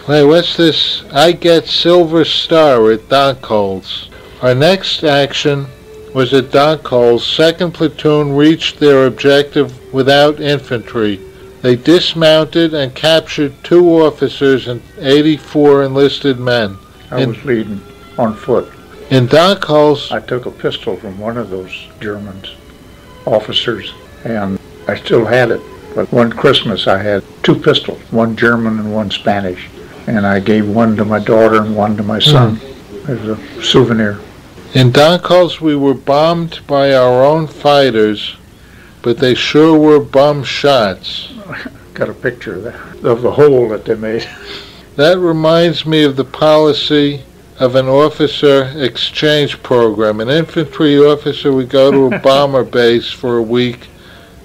Hey, what's this? I get Silver Star at Dockholes. Our next action was at Dockholes. 2nd Platoon reached their objective without infantry. They dismounted and captured 2 officers and 84 enlisted men. I was leading on foot. In Dockholes, I took a pistol from one of those German officers, and I still had it. But one Christmas I had 2 pistols, one German and one Spanish. And I gave one to my daughter and one to my son as a souvenir. In Dockholes, we were bombed by our own fighters, but they sure were bum shots. Got a picture of that, of the hole that they made. That reminds me of the policy of an officer exchange program. An infantry officer would go to a bomber base for a week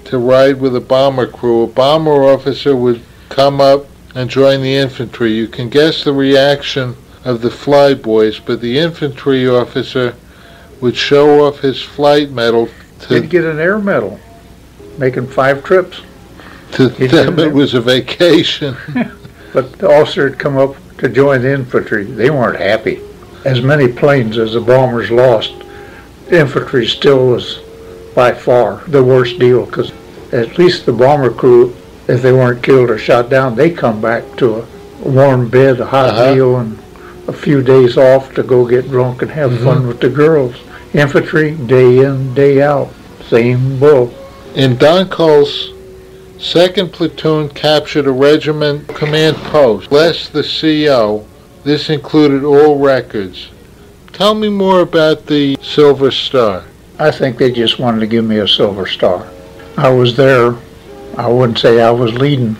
to ride with a bomber crew. A bomber officer would come up and join the infantry. You can guess the reaction of the flyboys, but the infantry officer would show off his flight medal. He'd get an air medal, making 5 trips. To them it was a vacation. But the officer had come up to join the infantry. They weren't happy. As many planes as the bombers lost, the infantry still was by far the worst deal, because at least the bomber crew, if they weren't killed or shot down, they come back to a warm bed, a hot meal, and a few days off to go get drunk and have fun with the girls. Infantry, day in, day out, same bull. In Dockholes, 2nd Platoon captured a regiment command post, less the CO. This included all records. Tell me more about the Silver Star. I think they just wanted to give me a Silver Star. I was there. I wouldn't say I was leading,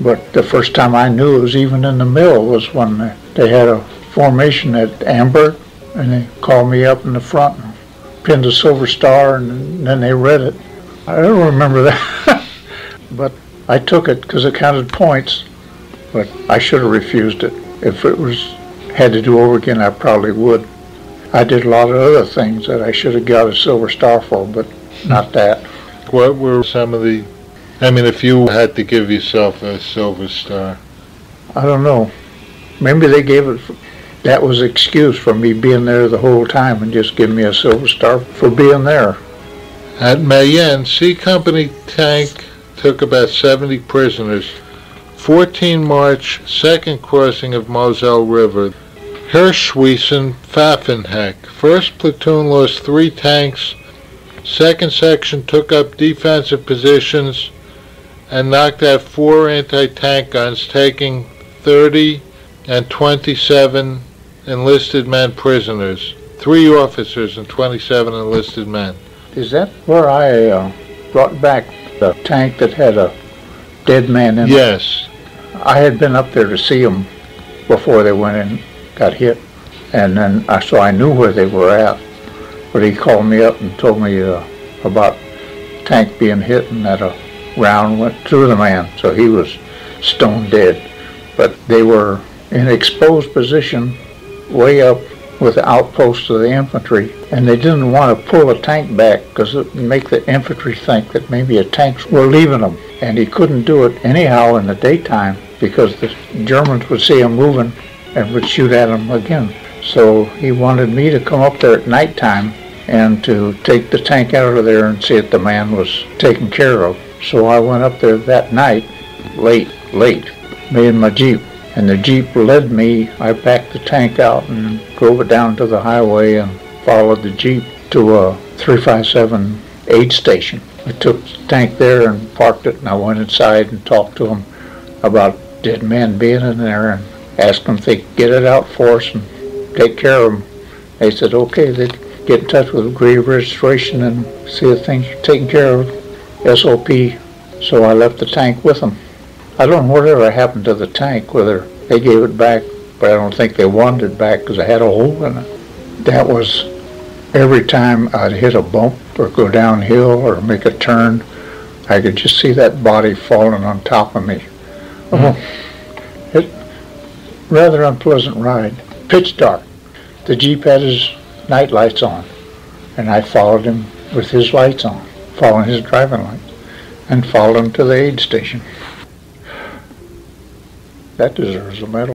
but the first time I knew it was even in the mill was when they had a formation at Amber, and they called me up in the front and pinned a Silver Star, and then they read it. I don't remember that, but I took it because it counted points, but I should have refused it. If it had to do over again, I probably would. I did a lot of other things that I should have got a Silver Star for, but not that. What were some of the, if you had to give yourself a Silver Star? I don't know. Maybe they gave it, that was an excuse for me being there the whole time and just give me a Silver Star for being there. At Mayenne, C Company tank took about 70 prisoners. 14 March, 2nd crossing of Moselle River. Hirschwiesen, Pfaffenheck. 1st Platoon lost 3 tanks. 2nd Section took up defensive positions and knocked out 4 anti-tank guns, taking 30 and 27 enlisted men prisoners. 3 officers and 27 enlisted men. Is that where I brought back the tank that had a dead man in it? Yes. I had been up there to see them before they went in, got hit, and then so I knew where they were at. But he called me up and told me about tank being hit and that a round went through the man, so he was stone dead. But they were in exposed position way up with the outposts of the infantry, and they didn't want to pull a tank back because it would make the infantry think that maybe a tanks were leaving them. And he couldn't do it anyhow in the daytime because the Germans would see him moving and would shoot at him again. So he wanted me to come up there at nighttime and to take the tank out of there and see if the man was taken care of. So I went up there that night, late, me and my Jeep. And the Jeep led me. I backed the tank out and drove it down to the highway and followed the Jeep to a 357 aid station. I took the tank there and parked it, and I went inside and talked to them about dead men being in there and asked them if they could get it out for us and take care of them. They said, okay, they'd get in touch with grave registration and see if things are taken care of, SOP. So I left the tank with them. I don't know whatever happened to the tank, whether they gave it back, but I don't think they wanted it back because I had a hole in it. That was every time I'd hit a bump or go downhill or make a turn, I could just see that body falling on top of me. Oh, rather unpleasant ride. Pitch dark. The Jeep had his night lights on, and I followed him with his lights on, following his driving lights, and followed him to the aid station. That deserves a medal.